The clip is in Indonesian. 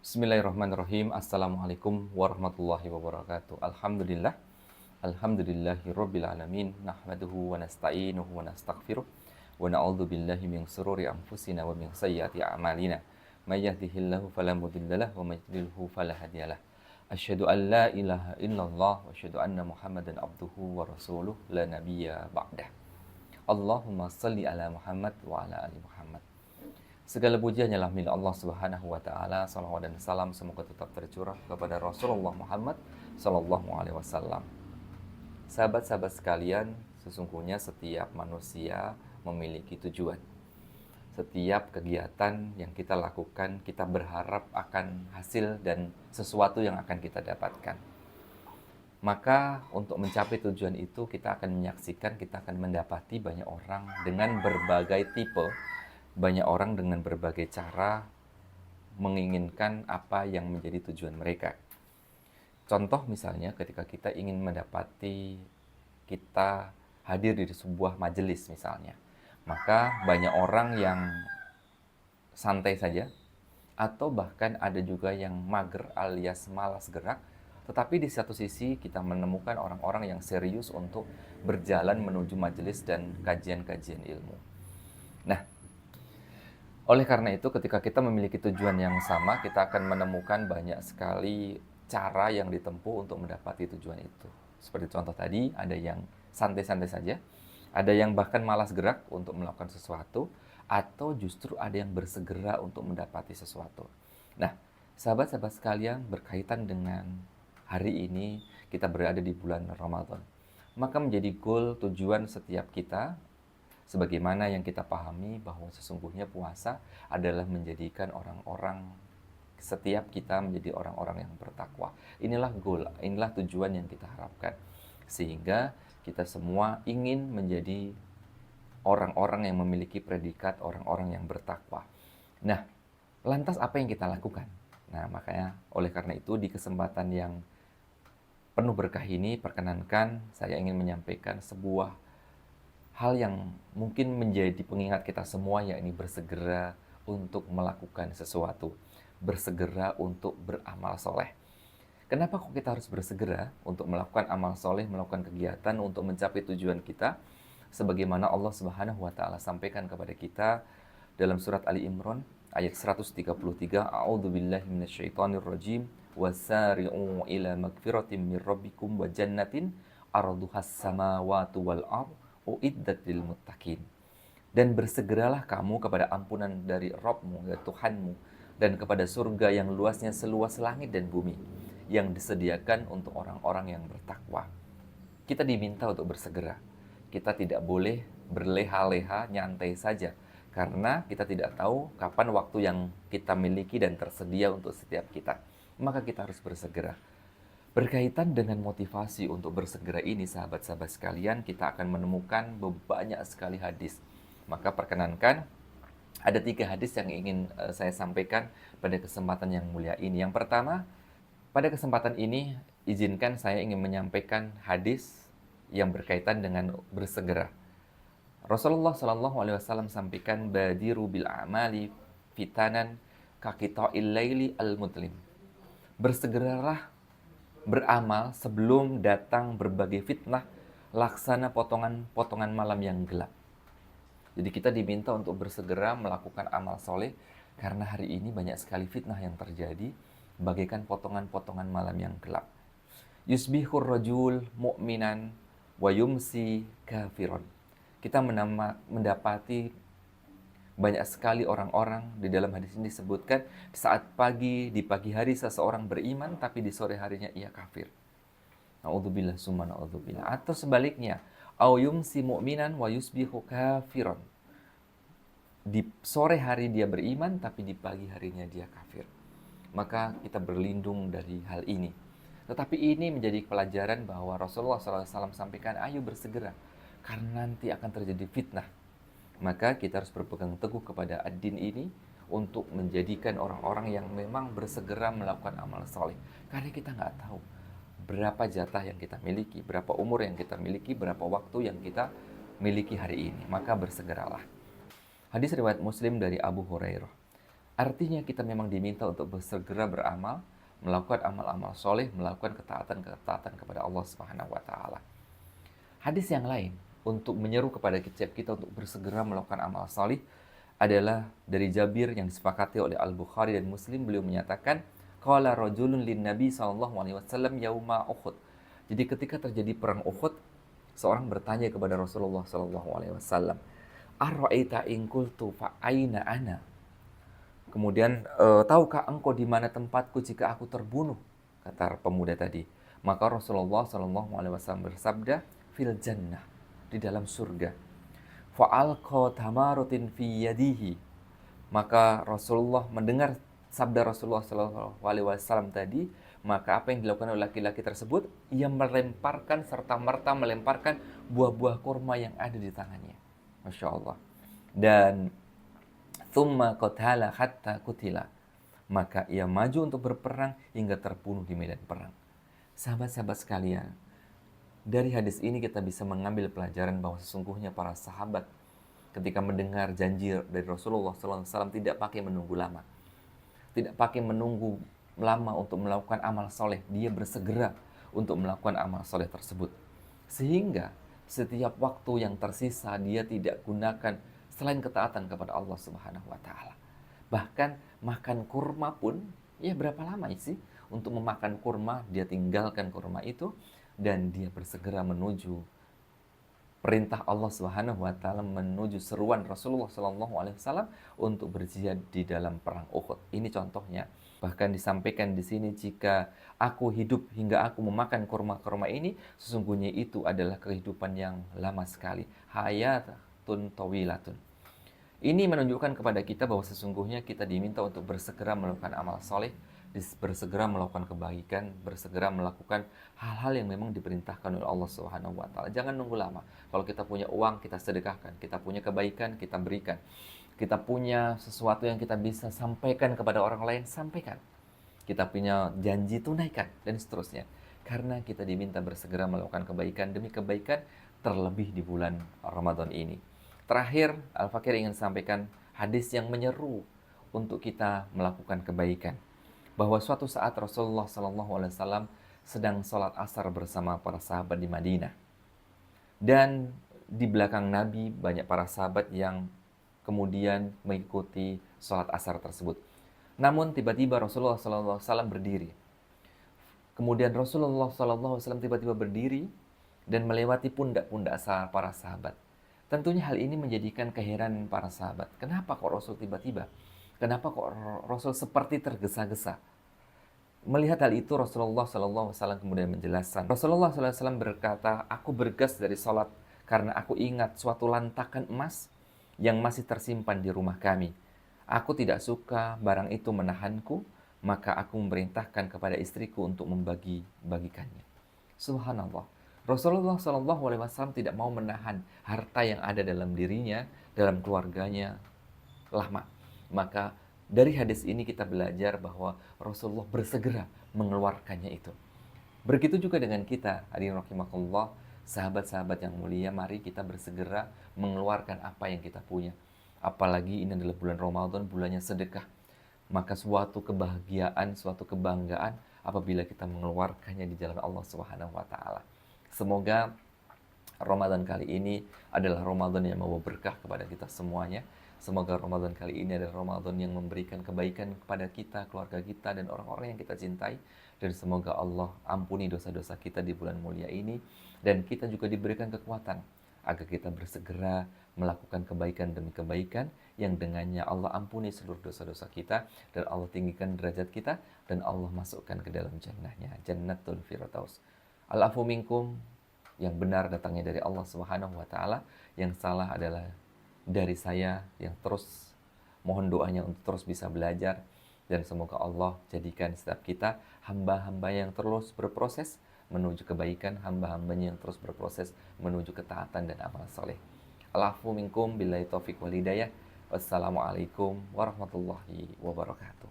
Bismillahirrahmanirrahim. Assalamualaikum warahmatullahi wabarakatuh. Alhamdulillah. Alhamdulillahirabbil alamin. Nahmaduhu wa nasta'inuhu wa nastaghfiruh. Wa na'udzu billahi min shururi anfusina wa min sayyiati a'malina. May yahdihillahu fala mudhillalah wa may yudlilhu fala hadiyalah. Asyhadu an la ilaha illallah wa asyhadu anna Muhammadan abduhu wa rasuluh la nabiyya ba'dah. Allahumma shalli ala Muhammad wa ala ali Muhammad. Segala puji hanyalah milik Allah Subhanahu wa taala. Salawat dan salam semoga tetap tercurah kepada Rasulullah Muhammad sallallahu alaihi wasallam. Sahabat-sahabat sekalian, sesungguhnya setiap manusia memiliki tujuan. Setiap kegiatan yang kita lakukan, kita berharap akan hasil dan sesuatu yang akan kita dapatkan. Maka untuk mencapai tujuan itu kita akan menyaksikan, kita akan mendapati banyak orang dengan berbagai tipe, banyak orang dengan berbagai cara menginginkan apa yang menjadi tujuan mereka. Contoh misalnya ketika kita ingin mendapati kita hadir di sebuah majelis misalnya, maka banyak orang yang santai saja, atau bahkan ada juga yang mager alias malas gerak, tetapi di satu sisi kita menemukan orang-orang yang serius untuk berjalan menuju majelis dan kajian-kajian ilmu. Nah, oleh karena itu, ketika kita memiliki tujuan yang sama, kita akan menemukan banyak sekali cara yang ditempuh untuk mendapati tujuan itu. Seperti contoh tadi, ada yang santai-santai saja, ada yang bahkan malas gerak untuk melakukan sesuatu, atau justru ada yang bersegera untuk mendapati sesuatu. Nah, sahabat-sahabat sekalian, berkaitan dengan hari ini, kita berada di bulan Ramadan. Maka menjadi goal tujuan setiap kita, sebagaimana yang kita pahami bahwa sesungguhnya puasa adalah menjadikan orang-orang, setiap kita menjadi orang-orang yang bertakwa. Inilah goal, inilah tujuan yang kita harapkan. Sehingga kita semua ingin menjadi orang-orang yang memiliki predikat orang-orang yang bertakwa. Nah, lantas apa yang kita lakukan? Nah, makanya oleh karena itu di kesempatan yang penuh berkah ini, perkenankan saya ingin menyampaikan sebuah hal yang mungkin menjadi pengingat kita semua, yakni bersegera untuk melakukan sesuatu, bersegera untuk beramal soleh. Kenapa kok kita harus bersegera untuk melakukan amal soleh, melakukan kegiatan untuk mencapai tujuan kita? Sebagaimana Allah Subhanahu wa taala sampaikan kepada kita dalam surat Ali Imran ayat 133, A'udzubillahi minasyaitonirrajim, wasari'u ila magfiratin mir rabbikum wa jannatin arduhas samawati wal ardh uiddat lil muttaqin. Dan bersegeralah kamu kepada ampunan dari Rabbmu, dari Tuhanmu, dan kepada surga yang luasnya seluas langit dan bumi, yang disediakan untuk orang-orang yang bertakwa. Kita diminta untuk bersegera. Kita tidak boleh berleha-leha, nyantai saja, karena kita tidak tahu kapan waktu yang kita miliki dan tersedia untuk setiap kita. Maka kita harus bersegera. Berkaitan dengan motivasi untuk bersegera ini, sahabat-sahabat sekalian, kita akan menemukan banyak sekali hadis. Maka perkenankan, ada 3 hadis yang ingin saya sampaikan pada kesempatan yang mulia ini. Yang pertama, pada kesempatan ini, izinkan saya ingin menyampaikan hadis yang berkaitan dengan bersegera. Rasulullah SAW sampaikan, badiru bil a'mali fitanan kaqita'il laili al-mudlim. Bersegeralah beramal sebelum datang berbagai fitnah, laksana potongan-potongan malam yang gelap. Jadi kita diminta untuk bersegera melakukan amal soleh, karena hari ini banyak sekali fitnah yang terjadi, bagaikan potongan-potongan malam yang gelap. Yusbihur rajul mu'minan wa yumsi kafiron. Kita mendapati banyak sekali orang-orang, di dalam hadis ini disebutkan, saat di pagi hari seseorang beriman, tapi di sore harinya ia kafir. Na'udzubillah summa na'udzubillah. Atau sebaliknya, au yumsi mu'minan wa yusbihu kafiron. Di sore hari dia beriman, tapi di pagi harinya dia kafir. Maka kita berlindung dari hal ini. Tetapi ini menjadi pelajaran bahwa Rasulullah SAW sampaikan, ayo bersegera, karena nanti akan terjadi fitnah. Maka kita harus berpegang teguh kepada ad-din ini untuk menjadikan orang-orang yang memang bersegera melakukan amal soleh. Karena kita nggak tahu berapa jatah yang kita miliki, berapa umur yang kita miliki, berapa waktu yang kita miliki hari ini. Maka bersegeralah. Hadis riwayat Muslim dari Abu Hurairah. Artinya kita memang diminta untuk bersegera beramal, melakukan amal-amal soleh, melakukan ketaatan-ketaatan kepada Allah Subhanahu wa taala. Hadis yang lain untuk menyeru kepada kita untuk bersegera melakukan amal salih adalah dari Jabir yang disepakati oleh Al-Bukhari dan Muslim. Beliau menyatakan, qala rajulun lin Nabi sallallahu alaihi wasallam yauma Uhud. Jadi ketika terjadi perang Uhud, seorang bertanya kepada Rasulullah sallallahu alaihi wasallam, "Ara'aita in qultu fa aina ana?" Kemudian, tahukah engkau di mana tempatku jika aku terbunuh? Kata pemuda tadi. Maka Rasulullah Shallallahu Alaihi Wasallam bersabda, fil jannah, di dalam surga. Fa'alqa tamarutin fi yadihi. Maka Rasulullah mendengar sabda Rasulullah Shallallahu Alaihi Wasallam tadi, maka apa yang dilakukan oleh laki-laki tersebut? Ia melemparkan serta merta melemparkan buah-buah kurma yang ada di tangannya. Masya Allah. Dan thumma qatala hatta kutila. Maka ia maju untuk berperang hingga terbunuh di medan perang. Sahabat-sahabat sekalian, dari hadis ini kita bisa mengambil pelajaran bahwa sesungguhnya para sahabat ketika mendengar janji dari Rasulullah SAW tidak pakai menunggu lama. Tidak pakai menunggu lama untuk melakukan amal soleh. Dia bersegera untuk melakukan amal soleh tersebut. Sehingga setiap waktu yang tersisa dia tidak gunakan selain ketaatan kepada Allah Subhanahu wa taala. Bahkan makan kurma pun, ya berapa lama sih untuk memakan kurma, dia tinggalkan kurma itu dan dia bersegera menuju perintah Allah Subhanahu wa taala, menuju seruan Rasulullah sallallahu alaihi wasallam untuk berjihad di dalam perang Uhud. Ini contohnya. Bahkan disampaikan di sini, jika aku hidup hingga aku memakan kurma-kurma ini, sesungguhnya itu adalah kehidupan yang lama sekali. Hayatun tawilatun. Ini menunjukkan kepada kita bahwa sesungguhnya kita diminta untuk bersegera melakukan amal soleh, bersegera melakukan kebaikan, bersegera melakukan hal-hal yang memang diperintahkan oleh Allah Subhanahu wa taala. Jangan nunggu lama. Kalau kita punya uang, kita sedekahkan. Kita punya kebaikan, kita berikan. Kita punya sesuatu yang kita bisa sampaikan kepada orang lain, sampaikan. Kita punya janji, tunaikan, dan seterusnya. Karena kita diminta bersegera melakukan kebaikan demi kebaikan, terlebih di bulan Ramadan ini. Terakhir, Al-Fakir ingin sampaikan hadis yang menyeru untuk kita melakukan kebaikan. Bahwa suatu saat Rasulullah SAW sedang sholat asar bersama para sahabat di Madinah. Dan di belakang Nabi banyak para sahabat yang kemudian mengikuti sholat asar tersebut. Namun tiba-tiba Rasulullah SAW berdiri. Kemudian Rasulullah SAW tiba-tiba berdiri dan melewati pundak-pundak para sahabat. Tentunya hal ini menjadikan keheranan para sahabat. Kenapa kok Rasul tiba-tiba? Kenapa kok Rasul seperti tergesa-gesa? Melihat hal itu, Rasulullah SAW kemudian menjelaskan. Rasulullah SAW berkata, aku bergegas dari sholat karena aku ingat suatu lantakan emas yang masih tersimpan di rumah kami. Aku tidak suka barang itu menahanku, maka aku memerintahkan kepada istriku untuk membagi-bagikannya. Subhanallah. Rasulullah SAW tidak mau menahan harta yang ada dalam dirinya, dalam keluarganya lama. Maka dari hadis ini kita belajar bahwa Rasulullah bersegera mengeluarkannya itu. Begitu juga dengan kita, hadirin rahimakumullah, sahabat-sahabat yang mulia, mari kita bersegera mengeluarkan apa yang kita punya. Apalagi ini adalah bulan Ramadan, bulannya sedekah. Maka suatu kebahagiaan, suatu kebanggaan apabila kita mengeluarkannya di jalan Allah Subhanahu wa taala. Semoga Ramadan kali ini adalah Ramadan yang membawa berkah kepada kita semuanya. Semoga Ramadan kali ini adalah Ramadan yang memberikan kebaikan kepada kita, keluarga kita, dan orang-orang yang kita cintai. Dan semoga Allah ampuni dosa-dosa kita di bulan mulia ini. Dan kita juga diberikan kekuatan agar kita bersegera melakukan kebaikan demi kebaikan yang dengannya Allah ampuni seluruh dosa-dosa kita dan Allah tinggikan derajat kita dan Allah masukkan ke dalam jannahnya, Jannatul Firdaus. Al-afu minkum, yang benar datangnya dari Allah Subhanahu wa taala, yang salah adalah dari saya yang terus mohon doanya untuk terus bisa belajar, dan semoga Allah jadikan setiap kita hamba-hamba yang terus berproses menuju kebaikan, hamba-hambanya yang terus berproses menuju ketaatan dan amal soleh. Al-afu minkum billahi taufiq wal hidayah. Wassalamualaikum warahmatullahi wabarakatuh.